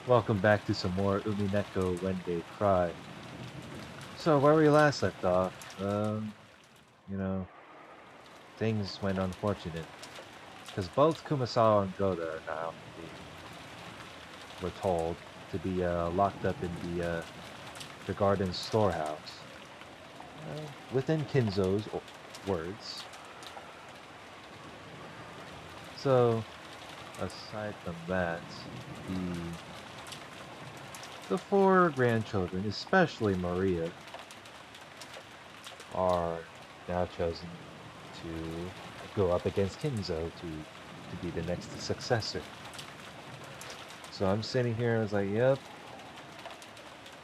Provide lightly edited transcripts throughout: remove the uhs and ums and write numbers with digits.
Welcome back to some more Umineko When They Cry. So where we last left off, you know, things went unfortunate because both Kumasawa and Goda are now we're told to be locked up in the garden storehouse. Within Kinzo's words. So aside from that, the the four grandchildren, especially Maria, are now chosen to go up against Kinzo to be the next successor. So I'm sitting here and I was like, yep,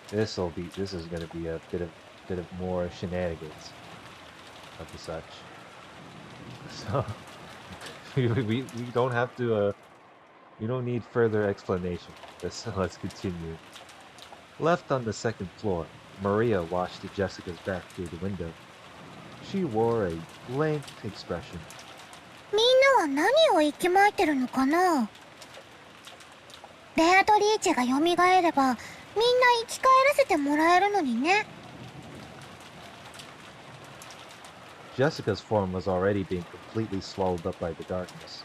this is gonna be a bit of more shenanigans of the such. So we don't have to we don't need further explanation. Let's continue. Left on the second floor, Maria watched Jessica's back through the window. She wore a blank expression. みんなは何を息巻いてるのかな。ベアトリーチェが蘇れば、みんな生き返らせてもらえるのにね。Jessica's form was already being completely swallowed up by the darkness.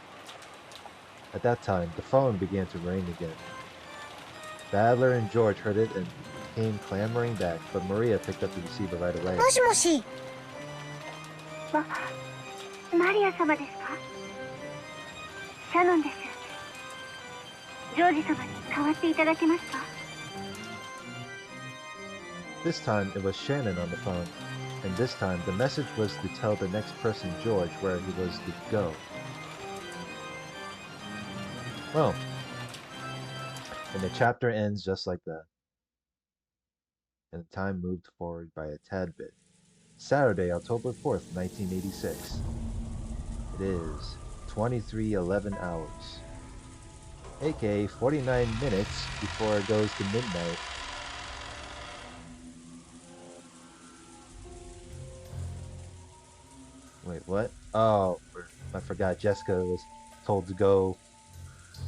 At that time, the phone began to ring again. Badler and George heard it and came clamoring back, but Maria picked up the receiver right away. もしもし。マリア様ですか？シャノンです。ジョージ様に代わっていただけますか？ This time it was Shannon on the phone, and this time the message was to tell the next person, George, where he was to go. Well, and the chapter ends just like that. And the time moved forward by a tad bit. Saturday, October 4th, 1986. It is 23:11 hours, aka 49 minutes before it goes to midnight. Wait, what? Oh, I forgot Jessica was told to go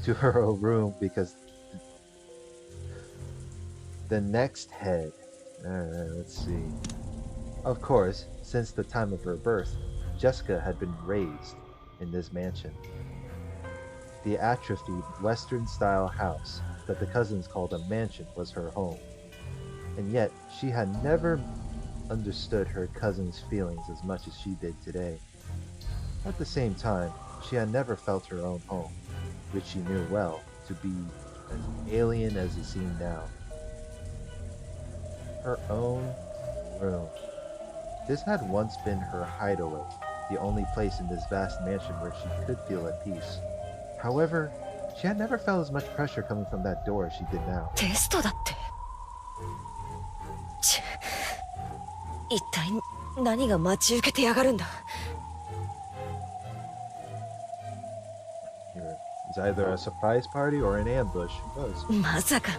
to her room because the next head. Alright, let's see. Of course, since the time of her birth, Jessica had been raised in this mansion. The atrophied Western-style house that the cousins called a mansion was her home. And yet, she had never understood her cousin's feelings as much as she did today. At the same time, she had never felt her own home, which she knew well to be as alien as it seemed now. Her own room. This had once been her hideaway, the only place in this vast mansion where she could feel at peace. However, she had never felt as much pressure coming from that door as she did now. テストだって。一体何が待ち受けてやがるんだ。It's either a surprise party or an ambush. Who knows? まさか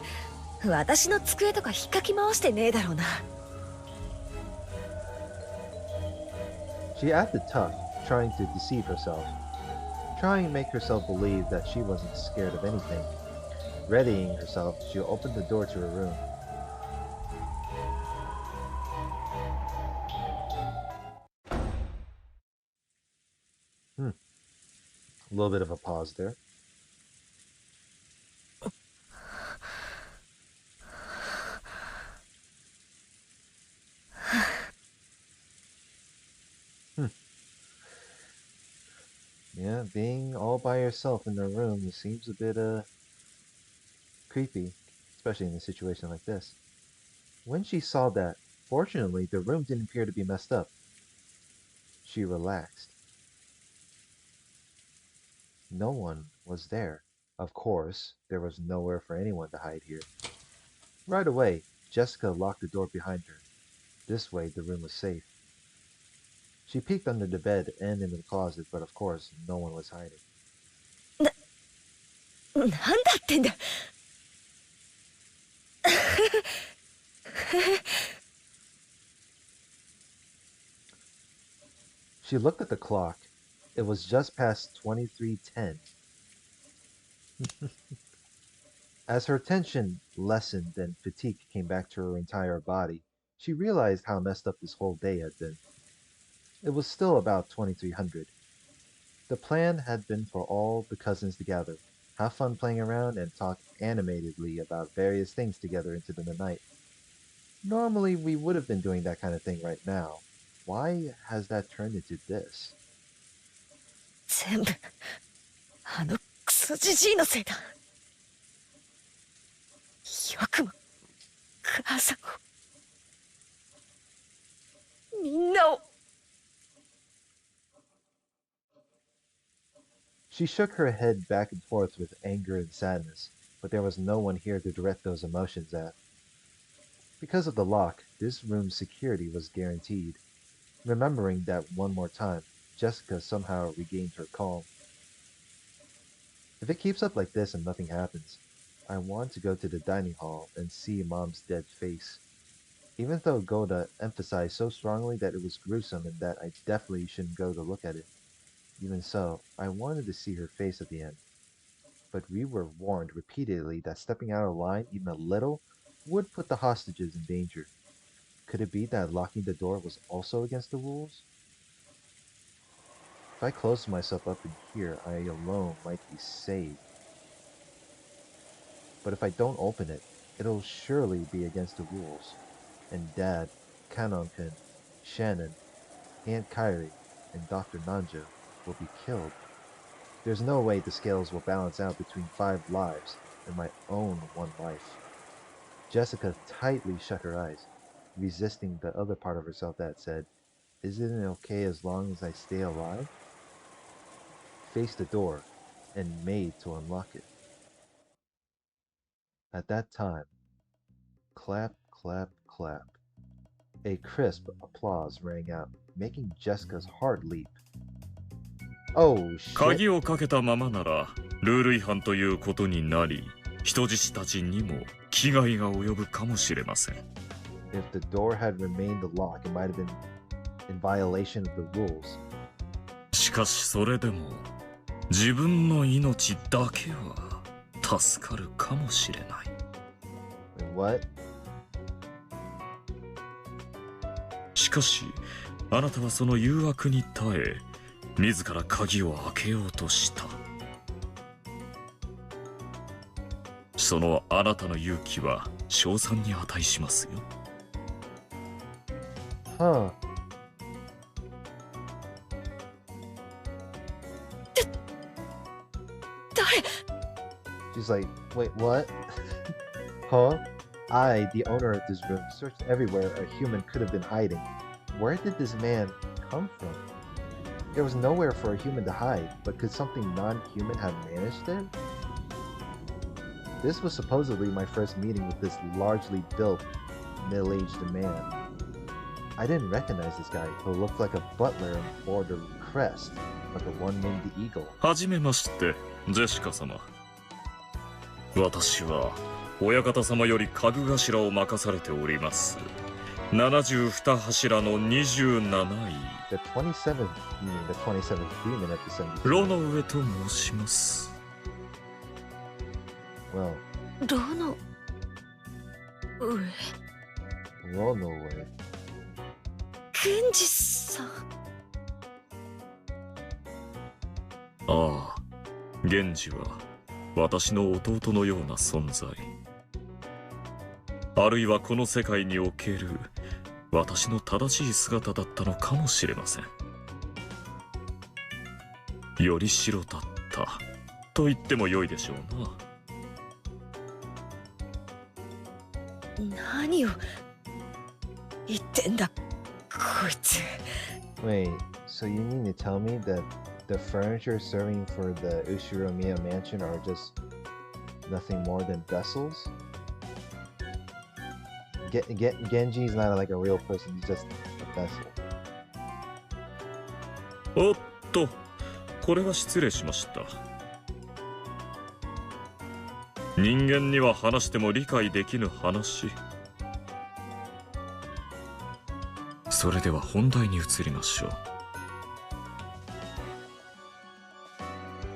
私の机とか引っかき回してねえだろうな。She acted tough, trying to deceive herself, trying to make herself believe that she wasn't scared of anything. Readying herself, she opened the door to her room. A little bit of a pause there. Yeah, being all by yourself in the room seems a bit creepy, especially in a situation like this. When she saw that, fortunately, the room didn't appear to be messed up. She relaxed. No one was there. Of course, there was nowhere for anyone to hide here. Right away, Jessica locked the door behind her. This way, the room was safe. She peeked under the bed and in the closet, but of course, no one was hiding. なんだってんだ。She looked at the clock. It was just past 23:10. As her tension lessened and fatigue came back to her entire body, she realized how messed up this whole day had been. It was still about 2300. The plan had been for all the cousins to gather, have fun playing around, and talk animatedly about various things together into the night. Normally, we would have been doing that kind of thing right now. Why has that turned into this? 全部あのクソじじいのせいだ。よくも母さんを、みんなを。She shook her head back and forth with anger and sadness, but there was no one here to direct those emotions at. Because of the lock, this room's security was guaranteed. Remembering that one more time, Jessica somehow regained her calm. If it keeps up like this and nothing happens, I want to go to the dining hall and see Mom's dead face. Even though Goda emphasized so strongly that it was gruesome and that I definitely shouldn't go to look at it. Even so, I wanted to see her face at the end. But we were warned repeatedly that stepping out of line even a little would put the hostages in danger. Could it be that locking the door was also against the rules? If I close myself up in here, I alone might be saved. But if I don't open it, it'll surely be against the rules. And Dad, Kanon-kun, Shannon, Aunt Kairi, and Dr. Nanjo will be killed. There's no way the scales will balance out between 5 lives and my own 1 life. Jessica tightly shut her eyes, resisting the other part of herself that said, "Isn't it okay as long as I stay alive?" Faced the door and made to unlock it. At that time, clap, clap, clap. A crisp applause rang out, making Jessica's heart leap. Oh shit! 鍵をかけたままならルール違反ということになり、人質たちにも危害が及ぶかもしれません。If the door had remained locked, it might have been in violation of the rules. しかしそれでも自分の命だけは助かるかもしれない。What? しかしあなたはその誘惑に耐え、自ら鍵を開けようとした。そのあなたの勇気は称賛に値しますよ。Huh. She's like, wait, what? Huh? I, the owner of this room, searched everywhere a human could have been hiding. Where did this man come from? There was nowhere for a human to hide, but could something non-human have managed there? This was supposedly my first meeting with this largely built, middle-aged man. I didn't recognize this guy, who looked like a butler and bore the crest, like the one named the Eagle. はじめまして、ジェシカ様。私は親方様より家具頭を任されております。72柱の27位。The 27th, you mean the 27th demon at the 70th. ロの上と申します。Well, ロの上。Ronoway. 源氏さん。ああ、源氏は私の弟のような存在。あるいはこの世界における私の正しい姿だったのかもしれません。より白だったと言っても良いでしょうな。何を言ってんだこいつ。 Wait, so you mean to tell me that the furniture serving for the Ushiromiya mansion are just nothing more than vessels? Genji is not like a real person, he's just a vessel. おっと、これは失礼しました。人間には話しても理解できぬ話。それでは本題に移りましょう。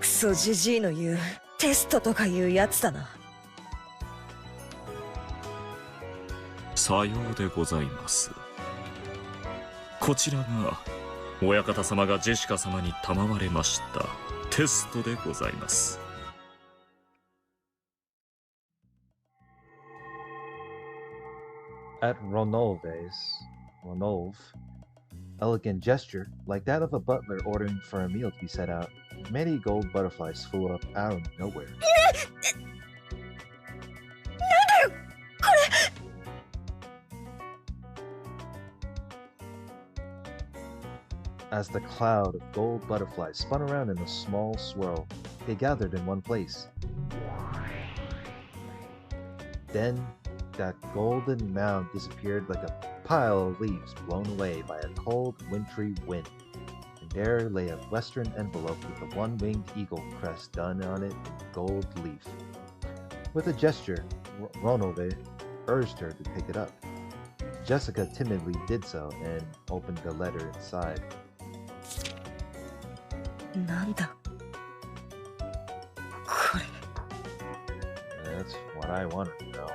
クソジジイの言うテストとかいうやつだな。さようでございます。こちらが親方様がジェシカ様に賜れましたテストでございます。At Ronolve, elegant gesture, like that of a butler ordering for a meal to be set out, many gold butterflies flew up out of nowhere. As the cloud of gold butterflies spun around in a small swirl, they gathered in one place. Then, that golden mound disappeared like a pile of leaves blown away by a cold, wintry wind, and there lay a western envelope with a one-winged eagle crest done on it in gold leaf. With a gesture, Ronove urged her to pick it up. Jessica timidly did so and opened the letter inside. なんだこれ。 That's what I wanted to know.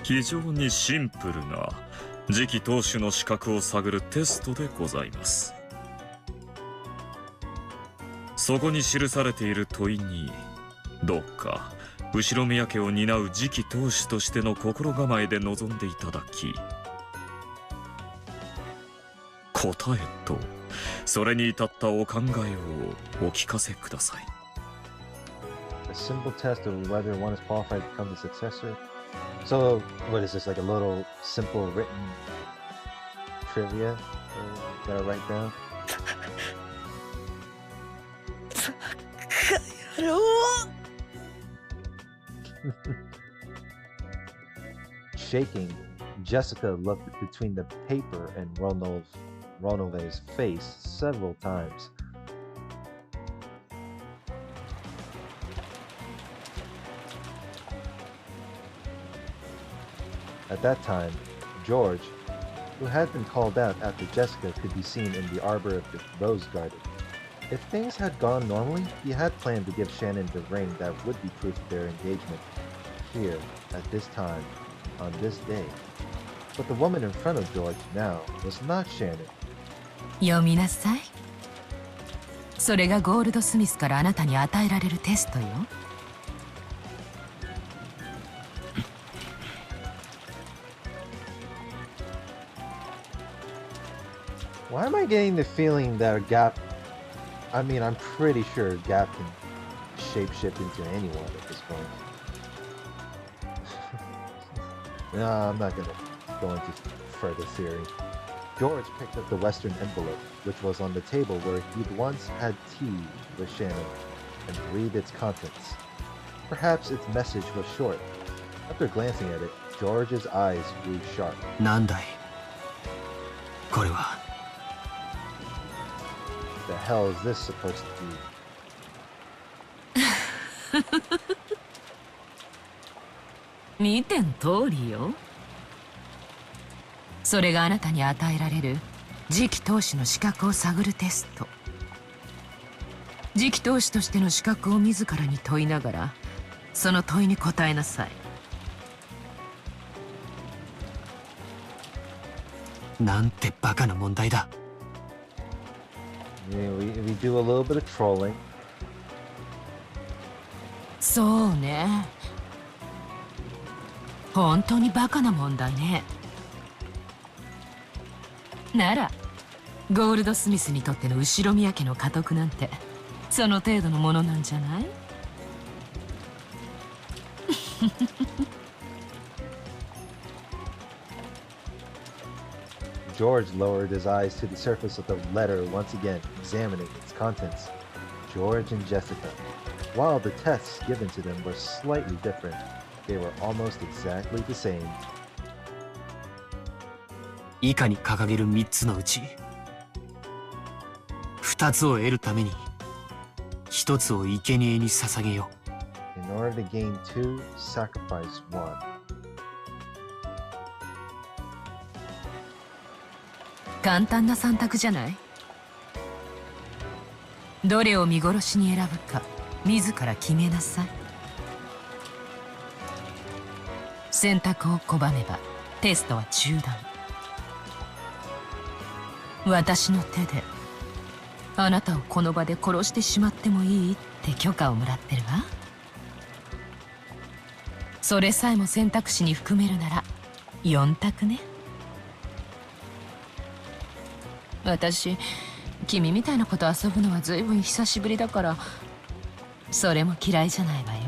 非常にシンプルな次期当主の資格を探るテストでございます。そこに記されている問いに、どうか後宮家を担う次期当主としての心構えで臨んでいただき、答えとそれに至ったお考えをお聞かせください。 A simple test of whether one is qualified to become the successor. So, what is this, like a little simple written trivia that I write down? Shaking, Jessica looked between the paper and Ronove's face several times. At that time, George, who had been called out after Jessica could be seen in the arbor of the rose garden. If things had gone normally, he had planned to give Shannon the ring that would be proof of their engagement, here, at this time, on this day. But the woman in front of George now was not Shannon. 読みなさい。それがゴールドスミスからあなたに与えられるテストよ。Why am I getting the feeling that Gap... I mean, I'm pretty sure Gap can shapeshift into anyone at this point. No, I'm not gonna go into further theory. George picked up the Western envelope, which was on the table where he'd once had tea with Shannon, and read its contents. Perhaps its message was short. After glancing at it, George's eyes grew sharp. なんだいこれは。 The hell is this supposed to be? 見てん通りよ。それがあなたに与えられる次期当主の資格を探るテスト。次期当主としての資格を自らに問いながら、その問いに答えなさい。なんてバカな問題だ。Yeah, we do a little bit of trolling. そうね。本当にバカな問題ね。なら、ゴールドスミスにとっての後宮家の家督なんて、その程度のものなんじゃない？ George lowered his eyes to the surface of the letter once again, examining its contents. George and Jessica. While the tests given to them were slightly different, they were almost exactly the same. 以下に掲げる3つのうち2つを得るために1つを生贄に捧げよう。 In order to gain two, sacrifice one. 簡単な3択じゃない？どれを見殺しに選ぶか自ら決めなさい。選択を拒めばテストは中断。私の手であなたをこの場で殺してしまってもいいって許可をもらってるわ。それさえも選択肢に含めるなら4択ね。私君みたいなこと遊ぶのは随分久しぶりだから、それも嫌いじゃないわよ。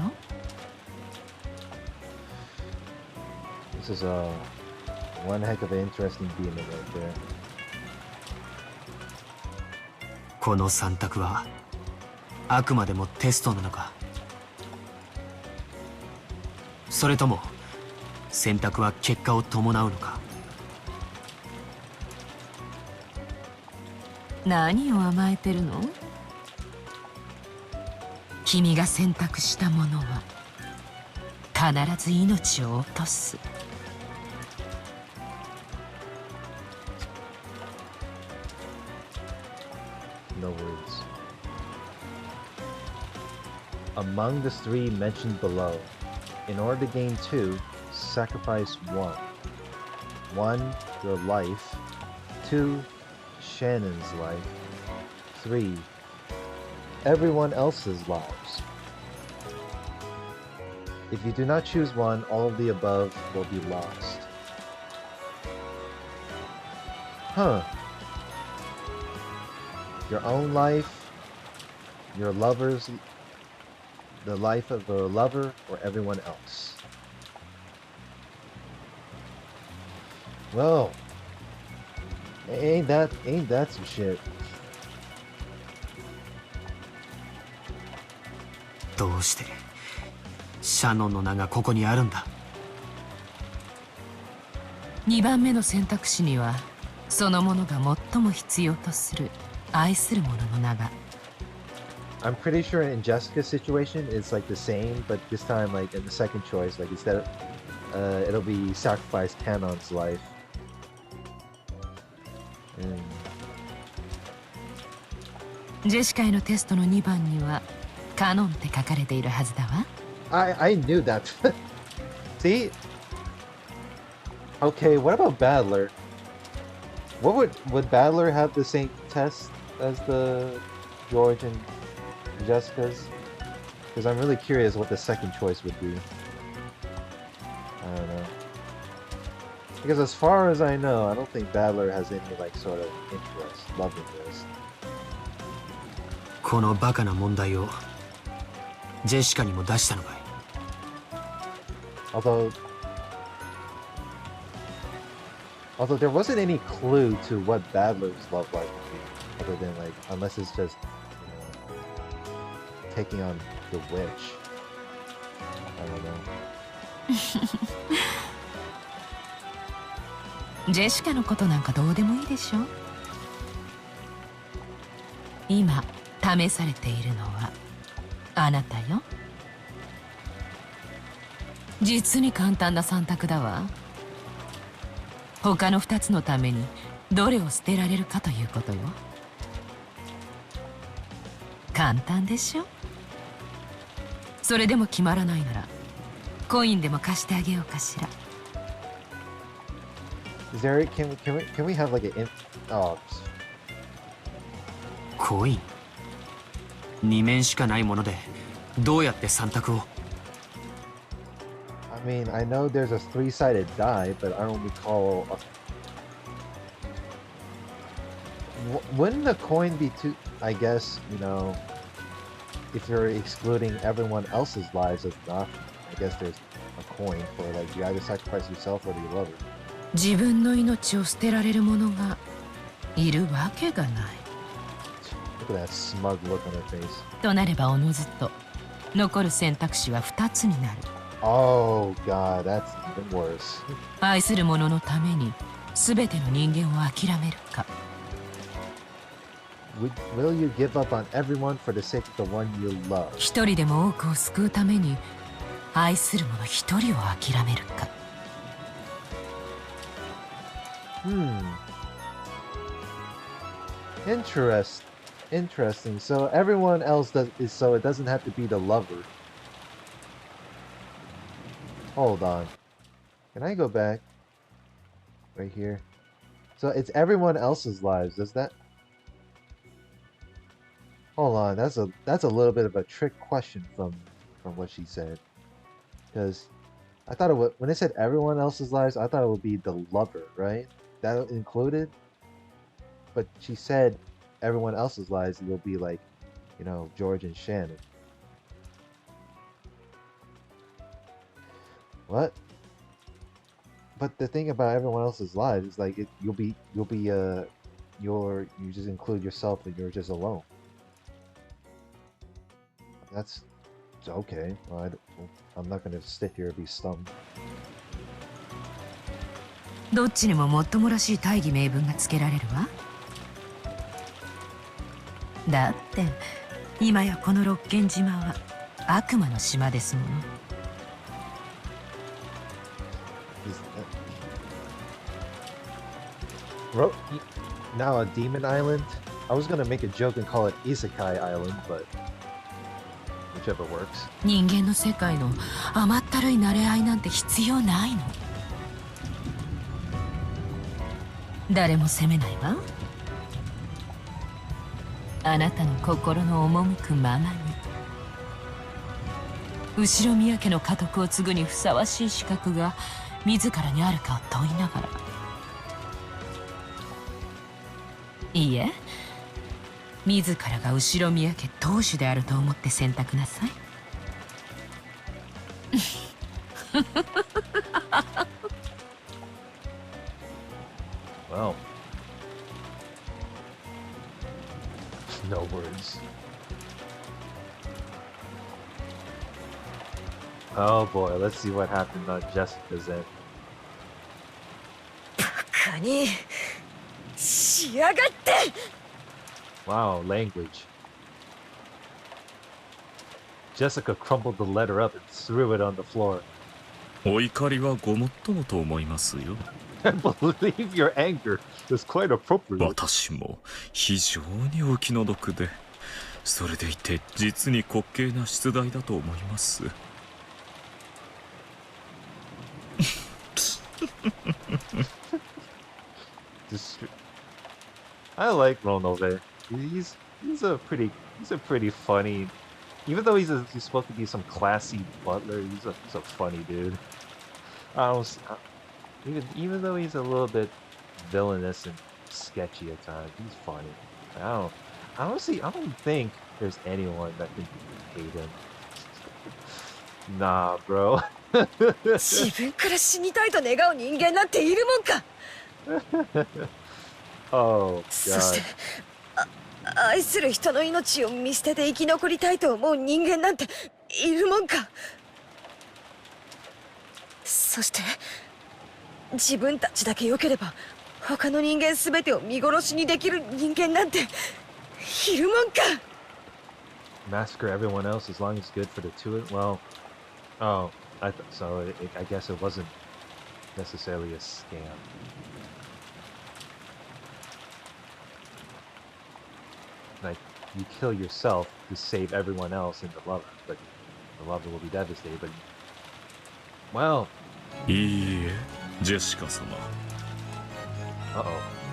This is one heck of an interesting demon right there. この3択はあくまでもテストなのか、それとも選択は結果を伴うのか。何を甘えてるの？君が選択したものは必ず命を落とす。No words. Among the three mentioned below, in order to gain 2, sacrifice 1. 1, your life. 2, Shannon's life. 3, everyone else's lives. If you do not choose one, all of the above will be lost. Huh. Your own life, your lover's, the life of a lover, or everyone else. Well, ain't that some shit. どうしてシャノンの名がここにあるんだ。2番目の選択肢にはそのものが最も必要とする愛する者の名が。 I'm pretty sure in Jessica's situation it's like the same, but this time like in the second choice, like instead of it'll be sacrifice Canon's life. And ジェシカへのテストの2番にはカノンって書かれているはずだわ。I knew that. See? Okay, what about Battler? What would Battler have the same test as the George and Jessica's? Because I'm really curious what the second choice would be. I don't know. Because as far as I know, I don't think Battler has any like sort of interest, love interest. このバカな問題をジェシカにも出したのかい。 Although there wasn't any clue to what Battler's love life would be, other than like, unless it's just, you know, taking on the witch. I don't know. ジェシカのことなんかどうでもいいでしょ。今試されているのはあなたよ。実に簡単な3択だわ。他の2つのためにどれを捨てられるかということよ。簡単でしょ。それでも決まらないならコインでも貸してあげようかしら。Is there? Can we have like oh. コイン2面しかないものでどうやって3択を。 I mean, I know there's a 3-sided die, but I don't recall. Wouldn't the coin be too? I guess, you know, if you're excluding everyone else's lives as enough, I guess there's a coin for like you either sacrifice yourself or your lover. 自分の命を捨てられる者がいるわけがない。 Look at that smug look on her face. となればおのずと残る選択肢は2つになる。 Oh god, that's even worse. 愛する者のために全ての人間を諦めるか。 Will you give up on everyone for the sake of the one you love? 一人でも多くを救うために愛する者一人を諦めるか。 Interesting. So everyone else is so it doesn't have to be the lover. Hold on. Can I go back? Right here. So it's everyone else's lives, does that? Hold on, that's a little bit of a trick question from what she said. Because I thought it would when it said everyone else's lives, I thought it would be the lover, right? That included. But she said everyone else's lives will be like, George and Shannon. What? But the thing about everyone else's lives is like you just include yourself and you're just alone. That's okay. Well, I'm not gonna sit here and be stumped. どっちにももっともらしい大義名分がつけられるわ。だって今やこの六軒島は悪魔の島ですもの。Now a demon island? I was gonna make a joke and call it Isekai Island, but whichever works. 人間の世界の甘ったるい慣れ合いなんて必要ないの。誰も責めないわ。あなたの心の赴くままに。後宮家の家督を継ぐにふさわしい資格が自らにあるかを問いながら。いいえ、自らが後宮家当主であると思って選択なさい。Well, no words. Oh boy, let's see what happened on Jessica's end. バカにしやがって。 Wow, language. Jessica crumpled the letter up and threw it on the floor. お怒りはごもっともと思いますよ。I believe your anger is quite appropriate. 私も非常にお気の毒で、それでいて実に滑稽な出題だと思います。I like Ronove. He's a pretty funny. Even though he's supposed to be some classy butler, he's a funny dude. Even though he's a little bit villainous and sketchy at times, he's funny. I don't think there's anyone that can hate him. Nah, bro. 自分から死にたいと願う人間なんているもんか。Oh そして God. 愛する人の命を見捨てて生き残りたいと思う人間なんているもんか。そして自分たちだけ良ければ他の人間すべてを見殺しにできる人間なんているもんか。 Massacre everyone else as long as it's good for the two. Well, oh, I guess it wasn't necessarily a scam. Like, you kill yourself to save everyone else in the lover, but the lover will be devastated. But well, いいえ、ジェシカ様。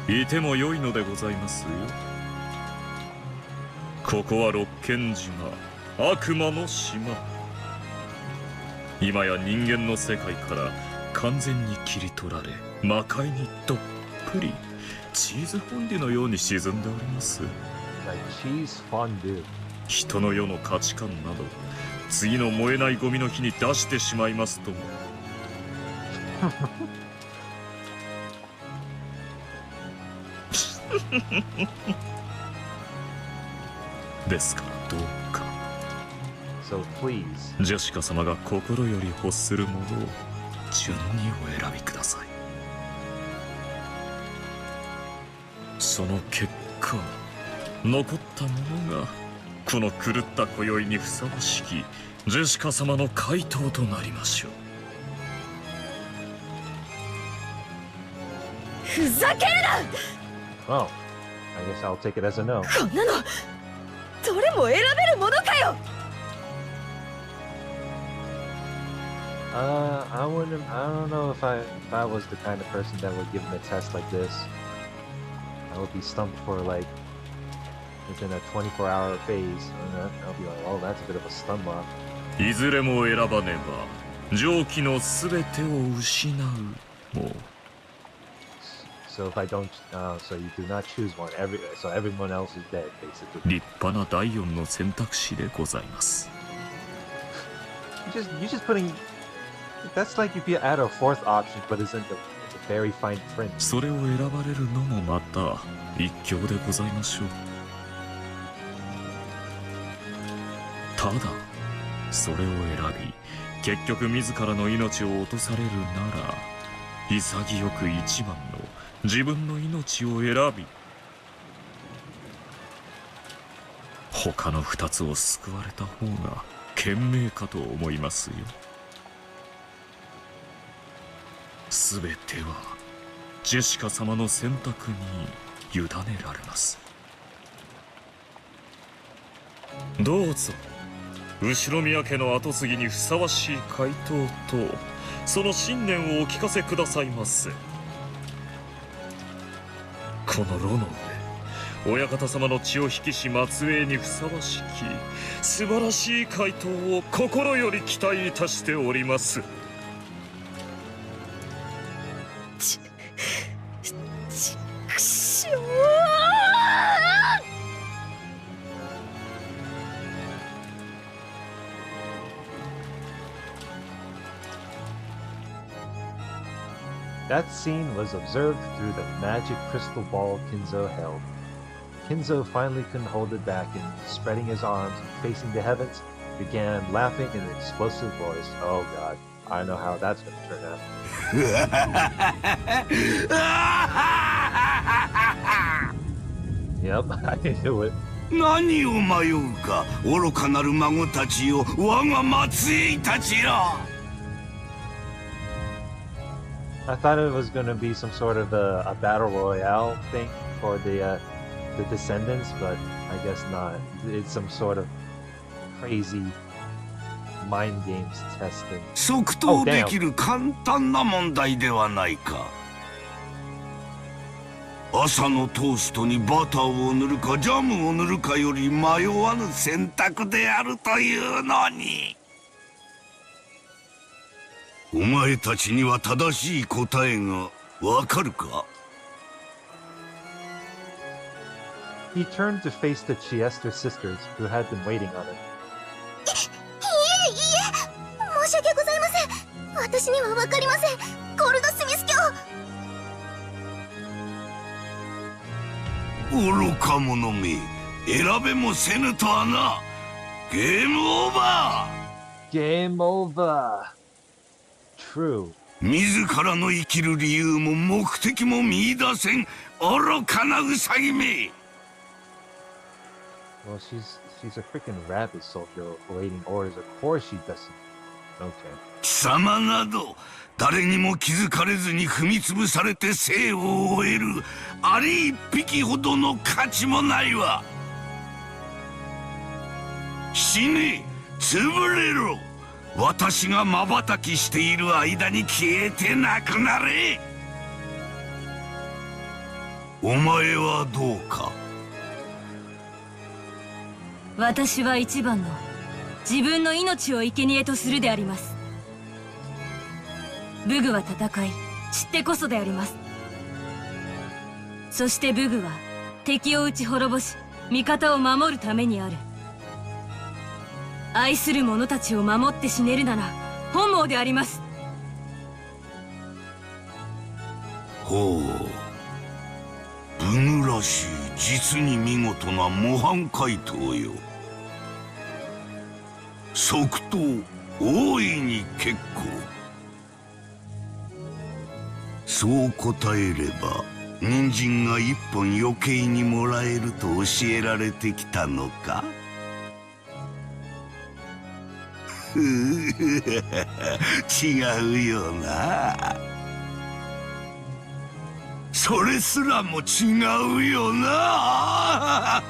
いても良いのでございますよ。ここは六軒島、悪魔の島。今や人間の世界から完全に切り取られ、魔界にどっぷりチーズフォンデュのように沈んでおります。like cheese fondue. 人の世の価値観など次の燃えないゴミの日に出してしまいますとも。ですからどうか So please. ジェシカ様が心より欲するものを順にお選びください。その結果残ったものがこの狂った今宵にふさわしきジェシカ様の回答となりましょう。ふざけるな。 Oh, I guess I'll take it as a no. こんなのどれも選べるものかよ。I wouldn't. I don't know if I was the kind of person that would give him a test like this. I would be stumped for like within a 24-hour phase. And I'll be like, oh, that's a bit of a stun lock. いずれも選ばねば蒸気のすべてを失う。もう So if I don't, so you do not choose one. So everyone else is dead, basically. 立派な第4の選択肢でございます。You just putting. That's like if you add a fourth option, but it's in the very fine print. それを選ばれるのもまた一興でございましょう。ただそれを選び結局自らの命を落とされるなら潔く一番の自分の命を選び他の二つを救われた方が賢明かと思いますよ。すべてはジェシカ様の選択に委ねられます。どうぞ後宮家の跡継ぎにふさわしい回答とその信念をお聞かせくださいませ。この炉の上親方様の血を引きし末裔にふさわしき素晴らしい回答を心より期待いたしております。くしょー。That scene was observed through the magic crystal ball Kinzo held. Kinzo finally couldn't hold it back and, spreading his arms and facing the heavens, began laughing in an explosive voice. Oh god, I know how that's going to turn out. Yep, I knew it. 何を迷うか愚かなる孫たちよ我が末裔たちよ。I thought it was going to be some sort of a battle royale thing for the descendants, but I guess not. It's some sort of crazy mind games testing. 即答できる簡単な問題ではないか。朝のトーストにバターを塗るかジャムを塗るかより迷わぬ選択であるというのに。お前たちには正しい答えがわかるか？ He turned to face the Chiester sisters who had been waiting on him. 申し訳ございません。私にはわかりません。ゴールドスミス教。愚か者め、選べもせぬとはな。ゲームオーバー。 Game over. True. 自らの生きる理由も目的も見出せん愚かなウサギめ。 Well, she's a freaking rabbit soldier awaiting orders. Of course she doesn't. Okay. 貴様など誰にも気づかれずに踏み潰されて生を終えるアリ一匹ほどの価値もないわ。死ね、潰れろ。私が瞬きしている間に消えてなくなれ。お前はどうか。私は一番の自分の命を生贄とするであります。武具は戦い知ってこそであります。そして武具は敵を撃ち滅ぼし味方を守るためにある。愛する者たちを守って死ねるなら本望であります。ほう、武具らしい実に見事な模範回答よ。即答大いに結構。そう答えれば人参が一本余計にもらえると教えられてきたのか。違うよな。それすらも違うよな。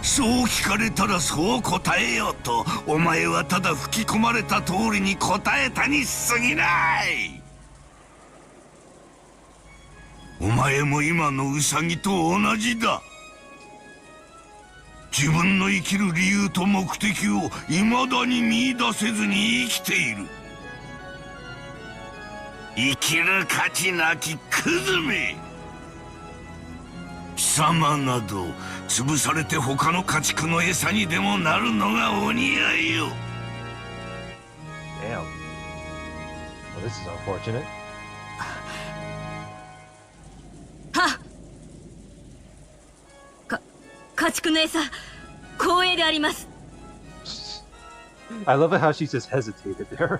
そう聞かれたらそう答えようと、お前はただ吹き込まれた通りに答えたに過ぎない。お前も今のウサギと同じだ。自分の生きる理由と目的を未だに見出せずに生きている。生きる価値なきクズめ。貴様など潰されて他の家畜の餌にでもなるのがお似合いよ。 Damn. Well, this is unfortunate. はっ。家畜の餌光栄であります。 I love it how she just hesitated there.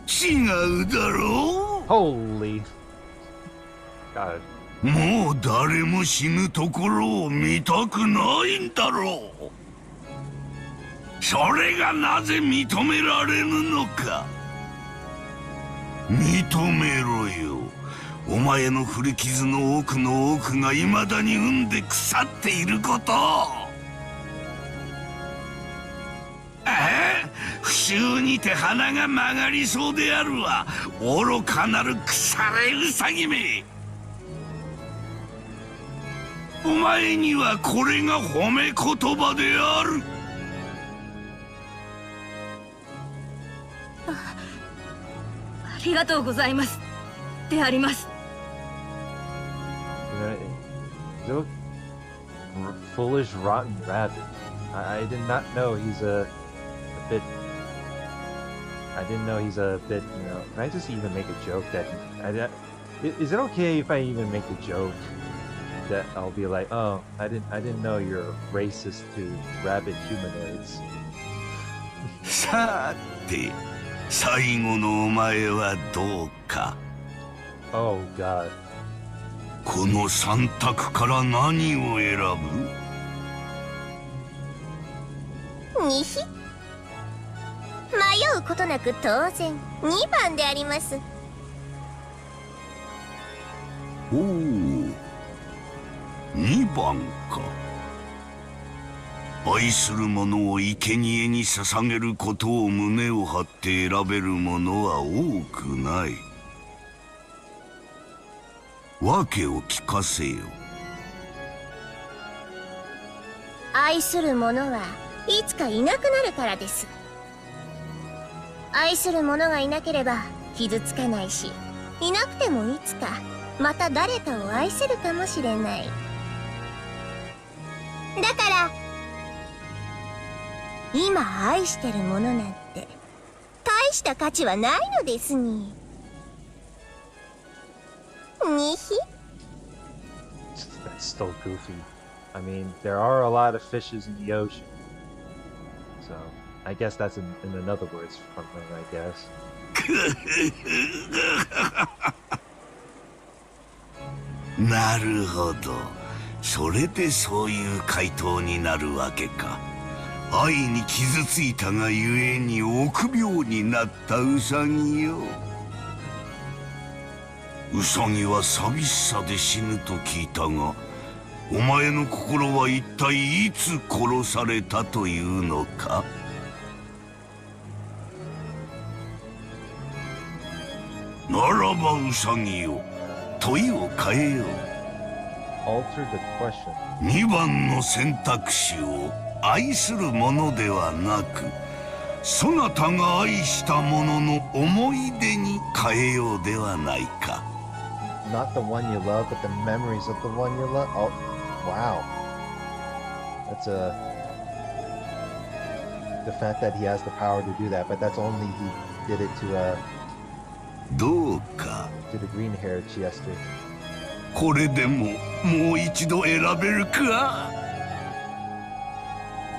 違うだろう。 Holy God. もう誰も死ぬところを見たくないんだろう。それがなぜ認められぬのか。認めろよ。お前の古傷の奥の奥が未だに産んで腐っていることを。不臭にて鼻が曲がりそうであるわ。愚かなる腐れウサギめ。お前にはこれが褒め言葉である。ありがとうございます。であります。Foolish, rotten rabbit. I did not know he's a bit. I didn't know he's a bit. Can I just even make a joke that? Is it okay if I even make a joke that I'll be like, oh, I didn't know you're racist to rabbit humanoids. さて、最後のお前はどうか。 Oh God. この三択から何を選ぶ？にひ。迷うことなく当然2番であります。おお、2番か。愛する者を生贄に捧げることを胸を張って選べる者は多くない。訳を聞かせよ。愛する者はいつかいなくなるからです。愛する者がいなければ傷つかないし、いなくてもいつかまた誰かを愛せるかもしれない。だから今愛してる者なんて大した価値はないのですに。にひ。 That's still goofy. I mean, there are a lot of fishes in the ocean. So, I guess that's in other words from them, I guess. なるほど。それでそういう回答になるわけか。愛に傷ついたがゆえに臆病になったウサギよ。ウサギは寂しさで死ぬと聞いたが、お前の心は一体いつ殺されたというのか。ならばウサギよ、問いを変えよう。Alter the question. 2番の選択肢を愛するものではなく、そなたが愛したものの思い出に変えようではないか。Not the one you love, but the memories of the one you love. Oh, wow. That's the fact that he has the power to do that, but that's only he did it to どうか to the green-haired Chester. これでももう一度選べるか。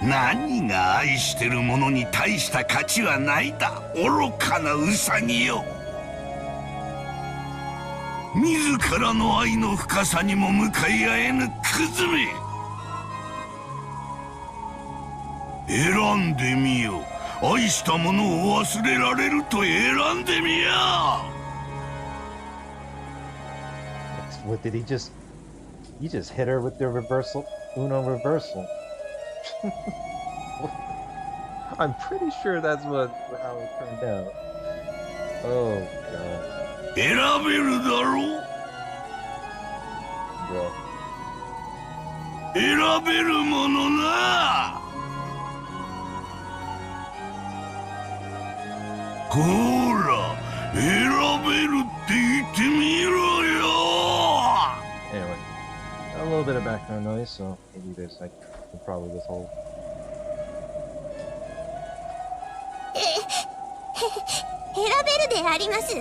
何が愛してるものに大した価値はないだ、愚かなウサギよ。自らの愛の深さにも向かい合えぬクズめ。選んでみよ。愛したものを忘れられると選んでみや。What did he just hit her with the reversal? Uno reversal. I'm pretty sure that's how it turned out. Oh god. 選べるだろう Bro. 選べるものなほら選べるって言ってみろよ Anyway, a little bit of background noise, so maybe this I can probably withhold. 選べるであります。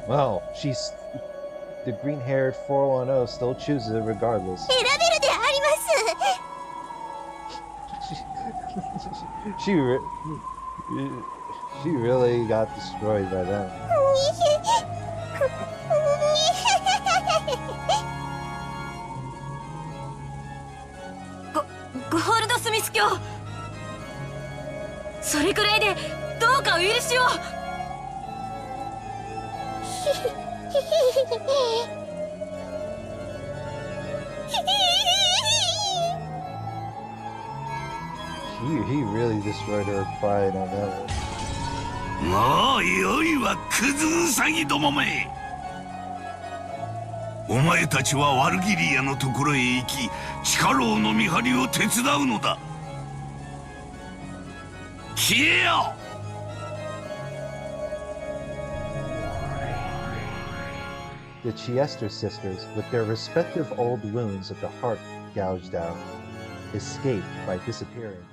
Well, the green-haired 410 still chooses it regardless. 選べるであります。She really got destroyed by them. ゴールドスミス卿、それくらいでどうかお許しを。He really destroyed her pride on that one. もうよいわクズウサギどもめお前たちはワルギリアのところへ行き地下牢の見張りを手伝うのだ消えよ The Chiester sisters, with their respective old wounds of the heart gouged out, escaped by disappearing.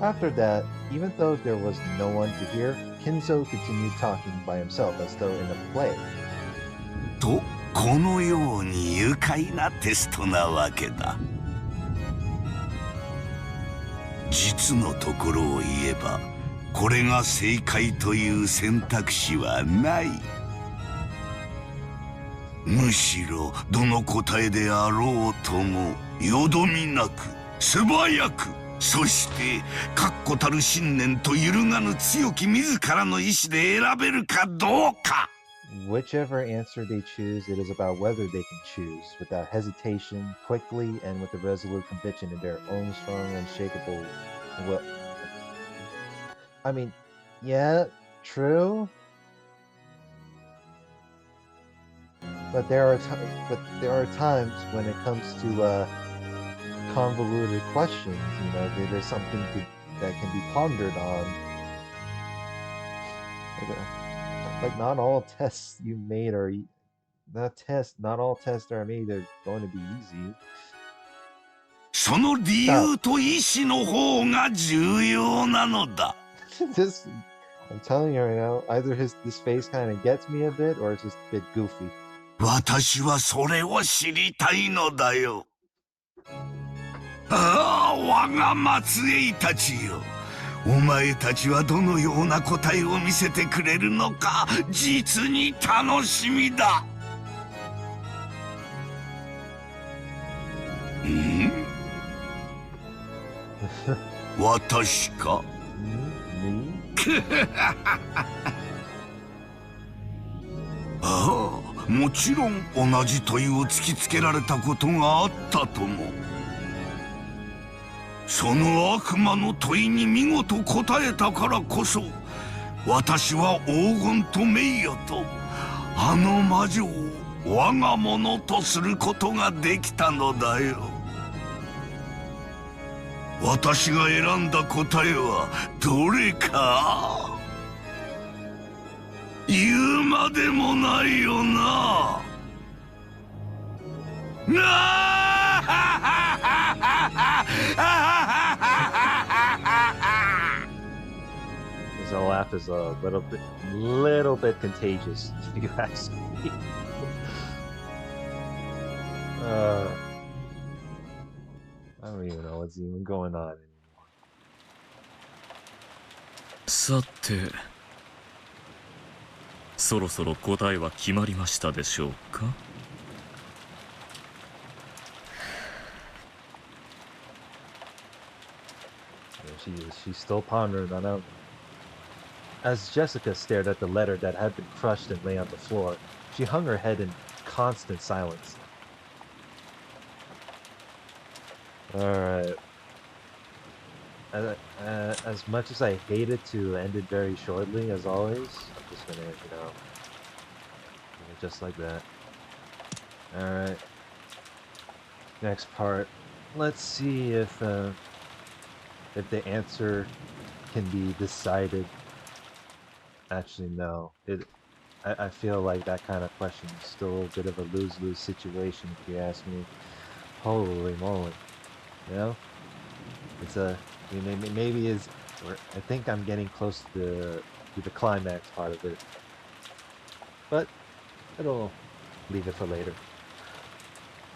After that, even though there was no one to hear, Kinzo continued talking by himself as though in a play. とこのように愉快なテストなわけだ実のところを言えばこれが正解という選択肢はないむしろどの答えであろうともよどみなく素早くそして確固たる信念と揺るがぬ強き自らの意志で選べるかどうか Whichever answer they choose, it is about whether they can choose without hesitation, quickly, and with a resolute conviction in their own strong, unshakable will. I mean, yeah, true. But there are times when it comes to convoluted questions, you know, there's something that can be pondered on. Like not all tests you made are not all tests are made are going to be easy. その理由と意志の方が重要なのだ This, I'm telling you right now, either this face kind of gets me a bit or it's just a bit goofy. 私はそれを知りたいのだよああ我が末裔たちよお前たちはどのような答えを見せてくれるのか実に楽しみだん私かああもちろん同じ問いを突きつけられたことがあったともその悪魔の問いに見事答えたからこそ私は黄金と名誉とあの魔女を我が物とすることができたのだよ私が選んだ答えはどれか言うまでもないよななHis laugh is a little bit contagious, if you ask me. I don't even know what's even going on anymore. さてそろそろ答えは決まりましたでしょうか She's still pondering on that. As Jessica stared at the letter that had been crushed and lay on the floor, she hung her head in constant silence. Alright. as much as I hated to end it very shortly, as always, I'm just gonna, just like that. Alright. Next part. Let's see if the answer can be decided. Actually, no. I feel like that kind of question is still a bit of a lose-lose situation, if you ask me. Holy moly. You know? It's maybe is, or I think I'm getting close to the climax part of it. But it'll leave it for later.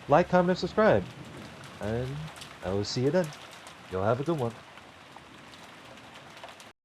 Like, comment, subscribe, and I will see you then. You'll have a good one.